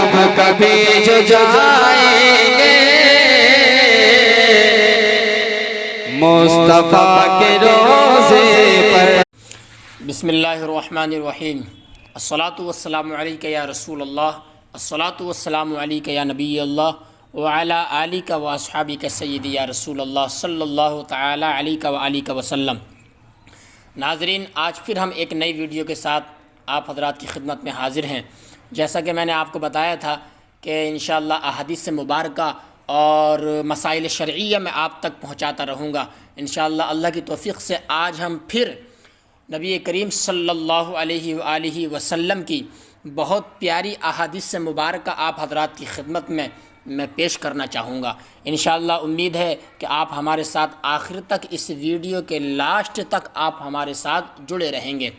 ہم کبھی جو جائیں گے مصطفیٰ کے روضے پر۔ بسم اللہ الرحمن الرحیم۔ الصلاۃ والسلام علیک یا رسول اللہ، الصلاۃ والسلام علیک یا نبی اللہ، وعلی آلک و اصحابک سیدی یا رسول اللہ صلی اللہ تعالی علیہ وآلہ وسلم۔ ناظرین، آج پھر ہم ایک نئی ویڈیو کے ساتھ آپ حضرات کی خدمت میں حاضر ہیں۔ جیسا کہ میں نے آپ کو بتایا تھا کہ انشاءاللہ احادیث مبارکہ اور مسائل شرعیہ میں آپ تک پہنچاتا رہوں گا انشاءاللہ اللہ کی توفیق سے۔ آج ہم پھر نبی کریم صلی اللہ علیہ وآلہ وسلم کی بہت پیاری احادیث مبارکہ آپ حضرات کی خدمت میں پیش کرنا چاہوں گا۔ انشاءاللہ امید ہے کہ آپ ہمارے ساتھ آخر تک، اس ویڈیو کے لاسٹ تک آپ ہمارے ساتھ جڑے رہیں گے۔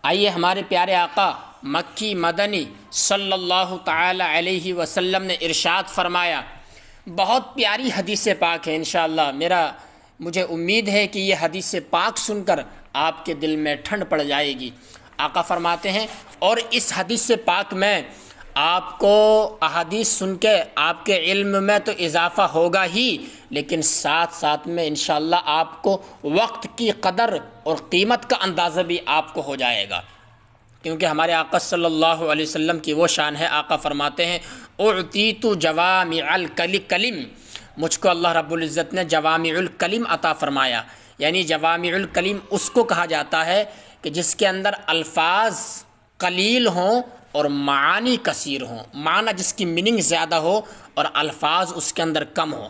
آئیے، ہمارے پیارے آقا مکی مدنی صلی اللہ تعالی علیہ وسلم نے ارشاد فرمایا، بہت پیاری حدیث پاک ہے انشاءاللہ۔ مجھے امید ہے کہ یہ حدیث پاک سن کر آپ کے دل میں ٹھنڈ پڑ جائے گی۔ آقا فرماتے ہیں، اور اس حدیث پاک میں آپ کو احادیث سن کے آپ کے علم میں تو اضافہ ہوگا ہی، لیکن ساتھ ساتھ میں انشاءاللہ آپ کو وقت کی قدر اور قیمت کا اندازہ بھی آپ کو ہو جائے گا، کیونکہ ہمارے آقا صلی اللہ علیہ وسلم کی وہ شان ہے۔ آقا فرماتے ہیں، اعطیت جوامع الکلم، مجھ کو اللہ رب العزت نے جوامع الکلم عطا فرمایا۔ یعنی جوامع الکلم اس کو کہا جاتا ہے کہ جس کے اندر الفاظ قلیل ہوں اور معانی کثیر ہوں، معنی جس کی میننگ زیادہ ہو اور الفاظ اس کے اندر کم ہو۔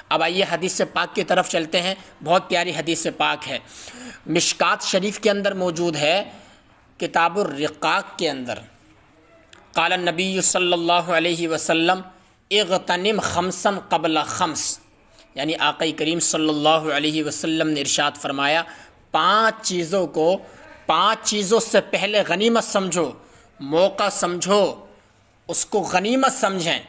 اب آئیے حدیث پاک کی طرف چلتے ہیں۔ بہت پیاری حدیث پاک ہے، مشکات شریف کے اندر موجود ہے، کتاب الرقاق کے اندر۔ قال النبی صلی اللہ علیہ وسلم، اغتنم خمسا قبل خمس، یعنی آقا کریم صلی اللہ علیہ وسلم نے ارشاد فرمایا، پانچ چیزوں سے پہلے غنیمت سمجھو، موقع سمجھو، اس کو غنیمت سمجھیں۔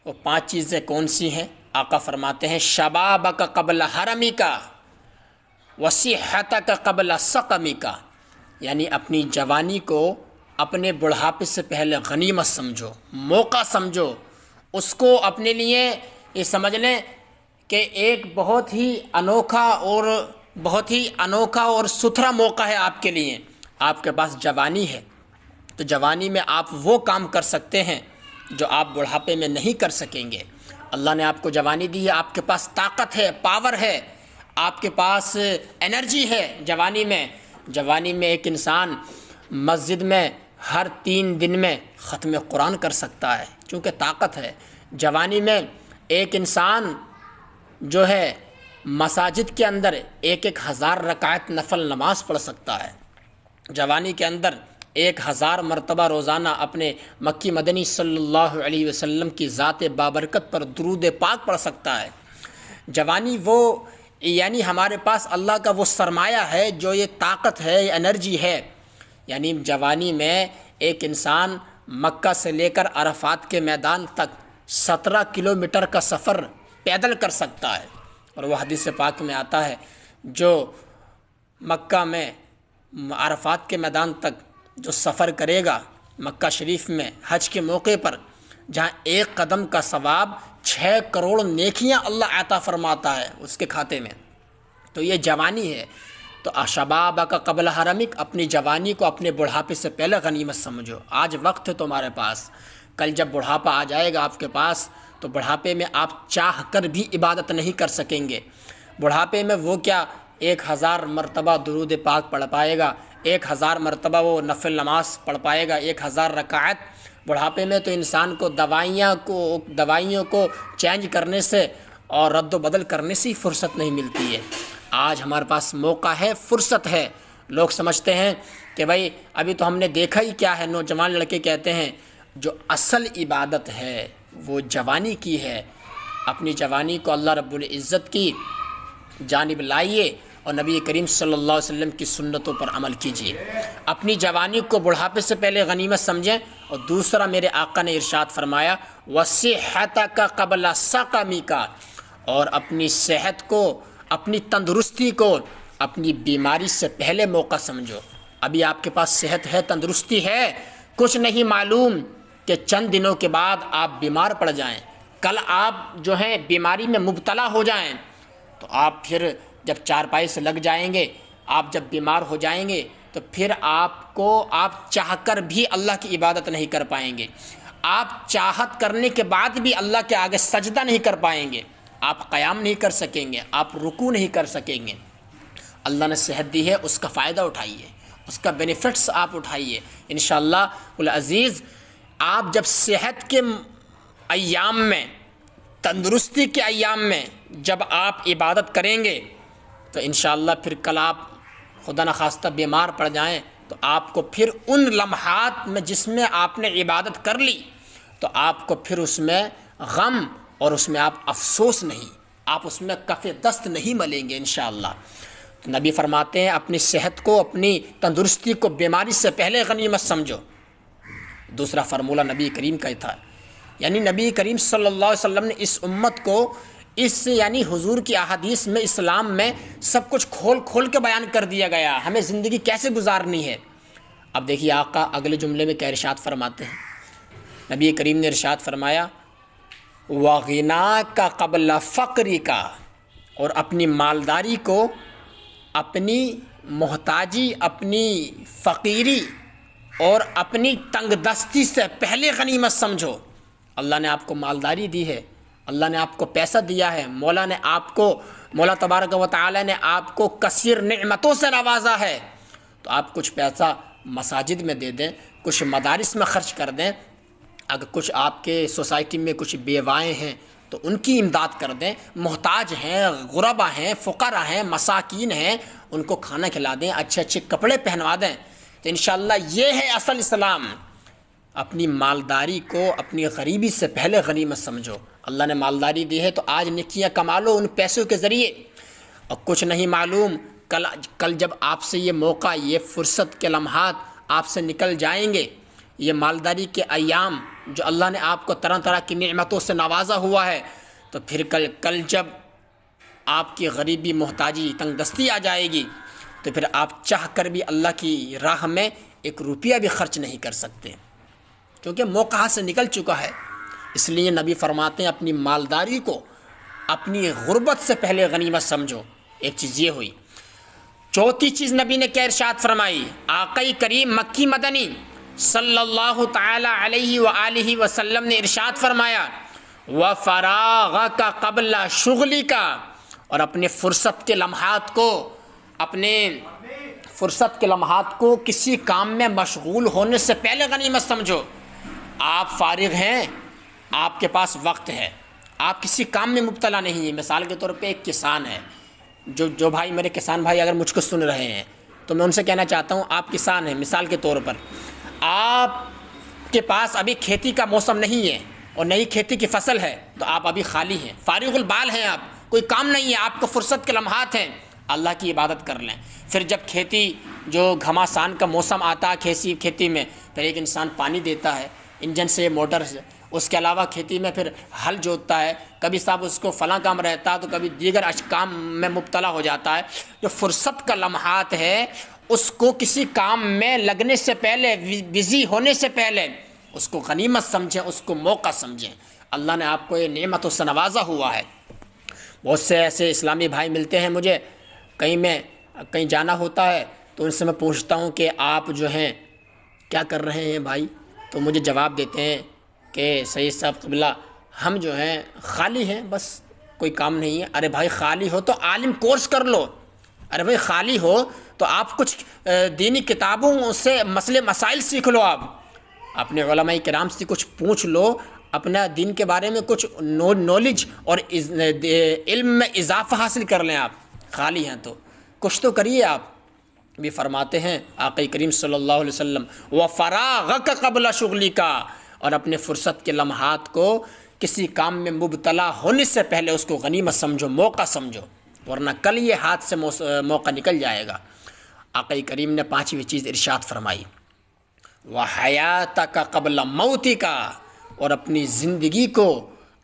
وہ پانچ چیزیں کون سی ہیں؟ آقا فرماتے ہیں، شبابک قبل حرمک وصحتک قبل سقمک، یعنی اپنی جوانی کو اپنے بڑھاپے سے پہلے غنیمت سمجھو، موقع سمجھو، اس کو اپنے لیے یہ سمجھ لیں کہ ایک بہت ہی انوکھا اور ستھرا موقع ہے آپ کے لیے۔ آپ کے پاس جوانی ہے تو جوانی میں آپ وہ کام کر سکتے ہیں جو آپ بڑھاپے میں نہیں کر سکیں گے۔ اللہ نے آپ کو جوانی دی ہے، آپ کے پاس طاقت ہے، پاور ہے، آپ کے پاس انرجی ہے۔ جوانی میں ایک انسان مسجد میں ہر 3 دن میں ختم قرآن کر سکتا ہے، چونکہ طاقت ہے۔ جوانی میں ایک انسان جو ہے مساجد کے اندر 1000 رکعت نفل نماز پڑھ سکتا ہے۔ جوانی کے اندر 1000 مرتبہ روزانہ اپنے مکی مدنی صلی اللہ علیہ وسلم کی ذات بابرکت پر درود پاک پڑھ سکتا ہے۔ جوانی یعنی ہمارے پاس اللہ کا وہ سرمایہ ہے، جو یہ طاقت ہے، یہ انرجی ہے۔ یعنی جوانی میں ایک انسان مکہ سے لے کر عرفات کے میدان تک 17 کلومیٹر کا سفر پیدل کر سکتا ہے۔ اور وہ حدیث پاک میں آتا ہے، جو مکہ میں عرفات کے میدان تک جو سفر کرے گا مکہ شریف میں حج کے موقع پر، جہاں 1 قدم کا ثواب 6 کروڑ نیکیاں اللہ عطا فرماتا ہے اس کے کھاتے میں۔ تو یہ جوانی ہے۔ تو شبابک قبل حرمک، اپنی جوانی کو اپنے بڑھاپے سے پہلے غنیمت سمجھو۔ آج وقت ہے تمہارے پاس، کل جب بڑھاپا آ جائے گا آپ کے پاس تو بڑھاپے میں آپ چاہ کر بھی عبادت نہیں کر سکیں گے۔ بڑھاپے میں وہ کیا 1000 مرتبہ درود پاک پڑھ پائے گا، 1000 مرتبہ وہ نفل نماز پڑھ پائے گا، 1000 رکعت۔ بڑھاپے میں تو انسان کو دوائیوں کو چینج کرنے سے اور رد و بدل کرنے سے ہی فرصت نہیں ملتی ہے۔ آج ہمارے پاس موقع ہے، فرصت ہے۔ لوگ سمجھتے ہیں کہ بھائی ابھی تو ہم نے دیکھا ہی کیا ہے۔ نوجوان لڑکے کہتے ہیں جو اصل عبادت ہے وہ جوانی کی ہے۔ اپنی جوانی کو اللہ رب العزت کی جانب لائیے اور نبی کریم صلی اللہ علیہ وسلم کی سنتوں پر عمل کیجیے۔ اپنی جوانی کو بڑھاپے سے پہلے غنیمت سمجھیں۔ اور دوسرا، میرے آقا نے ارشاد فرمایا، وصحتک قبل سقمک، اور اپنی صحت کو، اپنی تندرستی کو اپنی بیماری سے پہلے موقع سمجھو۔ ابھی آپ کے پاس صحت ہے، تندرستی ہے، کچھ نہیں معلوم کہ چند دنوں کے بعد آپ بیمار پڑ جائیں، کل آپ جو ہیں بیماری میں مبتلا ہو جائیں، تو آپ پھر جب چارپائی سے لگ جائیں گے، آپ جب بیمار ہو جائیں گے تو پھر آپ چاہ کر بھی اللہ کی عبادت نہیں کر پائیں گے، آپ چاہت کرنے کے بعد بھی اللہ کے آگے سجدہ نہیں کر پائیں گے، آپ قیام نہیں کر سکیں گے، آپ رکوع نہیں کر سکیں گے۔ اللہ نے صحت دی ہے، اس کا فائدہ اٹھائیے، اس کا بینیفٹس آپ اٹھائیے انشاءاللہ العزیز۔ آپ جب صحت کے ایام میں، تندرستی کے ایام میں جب آپ عبادت کریں گے تو انشاءاللہ پھر کل آپ خدا نخواستہ بیمار پڑ جائیں تو آپ کو پھر ان لمحات میں جس میں آپ نے عبادت کر لی تو آپ کو پھر اس میں غم اور اس میں آپ افسوس نہیں، آپ اس میں کف دست نہیں ملیں گے انشاءاللہ۔ تو نبی فرماتے ہیں اپنی صحت کو، اپنی تندرستی کو بیماری سے پہلے غنیمت سمجھو۔ دوسرا فرمولہ نبی کریم کا تھا، یعنی نبی کریم صلی اللہ علیہ وسلم نے اس امت کو یعنی حضور کی احادیث میں، اسلام میں سب کچھ کھول کھول کے بیان کر دیا گیا، ہمیں زندگی کیسے گزارنی ہے۔ اب دیکھیے آقا اگلے جملے میں کیا ارشاد فرماتے ہیں، نبی کریم نے ارشاد فرمایا وَغِنَاكَ قَبْلَ فَقْرِكَ، اور اپنی مالداری کو، اپنی محتاجی، اپنی فقیری اور اپنی تنگ دستی سے پہلے غنیمت سمجھو۔ اللہ نے آپ کو مالداری دی ہے، اللہ نے آپ کو پیسہ دیا ہے، مولا تبارک و تعالی نے آپ کو کثیر نعمتوں سے نوازا ہے، تو آپ کچھ پیسہ مساجد میں دے دیں، کچھ مدارس میں خرچ کر دیں، اگر کچھ آپ کے سوسائٹی میں کچھ بیوائیں ہیں تو ان کی امداد کر دیں، محتاج ہیں، غربا ہیں، فقراء ہیں، مساکین ہیں، ان کو کھانا کھلا دیں، اچھے اچھے کپڑے پہنوا دیں، تو انشاءاللہ یہ ہے اصل اسلام۔ اپنی مالداری کو اپنی غریبی سے پہلے غنیمت سمجھو۔ اللہ نے مالداری دی ہے تو آج نیکیاں کما لو ان پیسوں کے ذریعے، اور کچھ نہیں معلوم کل جب آپ سے یہ موقع، یہ فرصت کے لمحات آپ سے نکل جائیں گے، یہ مالداری کے ایام جو اللہ نے آپ کو طرح طرح کی نعمتوں سے نوازا ہوا ہے، تو پھر کل جب آپ کی غریبی، محتاجی، تنگ دستی آ جائے گی تو پھر آپ چاہ کر بھی اللہ کی راہ میں ایک روپیہ بھی خرچ نہیں کر سکتے، کیونکہ موقع ہاتھ سے نکل چکا ہے۔ اس لیے نبی فرماتے ہیں اپنی مالداری کو اپنی غربت سے پہلے غنیمت سمجھو۔ ایک چیز یہ ہوئی۔ چوتھی چیز نبی نے کیا ارشاد فرمائی، آقای کریم مکی مدنی صلی اللہ تعالی علیہ وآلہ وسلم نے ارشاد فرمایا وَفَرَاغَكَ قَبْلَ شُغْلِكَ، اور اپنے فرصت کے لمحات کو کسی کام میں مشغول ہونے سے پہلے غنیمت سمجھو۔ آپ فارغ ہیں، آپ کے پاس وقت ہے، آپ کسی کام میں مبتلا نہیں ہیں۔ مثال کے طور پہ ایک کسان ہے، جو بھائی میرے کسان بھائی اگر مجھ کو سن رہے ہیں تو میں ان سے کہنا چاہتا ہوں آپ کسان ہیں، مثال کے طور پر آپ کے پاس ابھی کھیتی کا موسم نہیں ہے اور نئی کھیتی کی فصل ہے، تو آپ ابھی خالی ہیں، فارغ البال ہیں، آپ کوئی کام نہیں ہے، آپ کو فرصت کے لمحات ہیں، اللہ کی عبادت کر لیں۔ پھر جب کھیتی جو گھماسان کا موسم آتا ہے کھیتی میں، پھر ایک انسان پانی دیتا ہے انجن سے، موٹر سے، اس کے علاوہ کھیتی میں پھر ہل جوتتا ہے، کبھی صاحب اس کو فلاں کام رہتا ہے تو کبھی دیگر کام میں مبتلا ہو جاتا ہے۔ جو فرصت کا لمحات ہے اس کو کسی کام میں لگنے سے پہلے، بزی ہونے سے پہلے اس کو غنیمت سمجھیں، اس کو موقع سمجھیں۔ اللہ نے آپ کو یہ نعمتوں سے نوازا ہوا ہے۔ بہت سے ایسے اسلامی بھائی ملتے ہیں مجھے، کہیں جانا ہوتا ہے تو ان سے میں پوچھتا ہوں کہ آپ جو ہیں کیا کر رہے ہیں بھائی، تو مجھے جواب دیتے ہیں کہ سید صاحب قبلہ ہم جو ہیں خالی ہیں، بس کوئی کام نہیں ہے۔ ارے بھائی خالی ہو تو عالم کورس کر لو، ارے بھائی خالی ہو تو آپ کچھ دینی کتابوں سے مسائل سیکھ لو، آپ اپنے علماء کرام سے کچھ پوچھ لو، اپنا دین کے بارے میں کچھ نالج اور علم میں اضافہ حاصل کر لیں۔ آپ خالی ہیں تو کچھ تو کریے۔ آپ بھی فرماتے ہیں آقا کریم صلی اللہ علیہ وسلم وَفَرَاغَكَ قَبْلَ شُغْلِكَ، اور اپنے فرصت کے لمحات کو کسی کام میں مبتلا ہونے سے پہلے اس کو غنیمت سمجھو، موقع سمجھو، ورنہ کل یہ ہاتھ سے موقع نکل جائے گا۔ آقا کریم نے پانچویں چیز ارشاد فرمائی وَحَيَاتَكَ قَبْلَ مَوْتِكَ، اور اپنی زندگی کو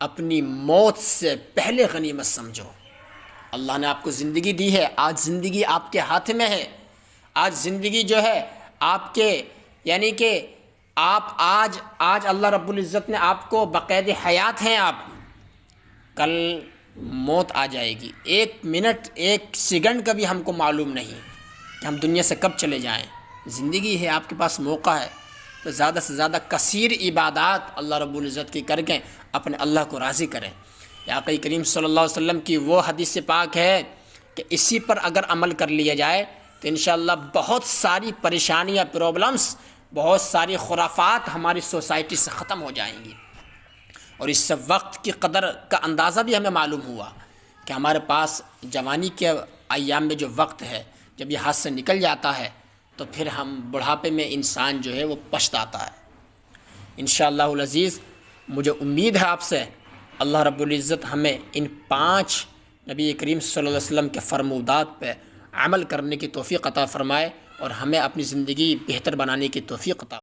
اپنی موت سے پہلے غنیمت سمجھو۔ اللہ نے آپ کو زندگی دی ہے، آج زندگی آپ کے ہاتھ میں ہے، آج زندگی جو ہے آپ کے یعنی کہ آپ آج اللہ رب العزت نے آپ کو بقید حیات ہیں آپ، کل موت آ جائے گی، 1 منٹ 1 سیکنڈ کا بھی ہم کو معلوم نہیں کہ ہم دنیا سے کب چلے جائیں۔ زندگی ہے، آپ کے پاس موقع ہے، تو زیادہ سے زیادہ کثیر عبادات اللہ رب العزت کی کر کے اپنے اللہ کو راضی کریں۔ آقا کریم صلی اللہ علیہ وسلم کی وہ حدیث پاک ہے کہ اسی پر اگر عمل کر لیا جائے تو انشاءاللہ بہت ساری پریشانیاں، پرابلمس، بہت ساری خرافات ہماری سوسائٹی سے ختم ہو جائیں گی۔ اور اس سے وقت کی قدر کا اندازہ بھی ہمیں معلوم ہوا کہ ہمارے پاس جوانی کے ایام میں جو وقت ہے، جب یہ ہاتھ سے نکل جاتا ہے تو پھر ہم بڑھاپے میں انسان جو ہے وہ پچھتاتا ہے۔ انشاءاللہ العزیز مجھے امید ہے آپ سے اللہ رب العزت ہمیں ان 5 نبی کریم صلی اللہ علیہ وسلم کے فرمودات پہ عمل کرنے کی توفیق عطا فرمائے اور ہمیں اپنی زندگی بہتر بنانے کی توفیق عطا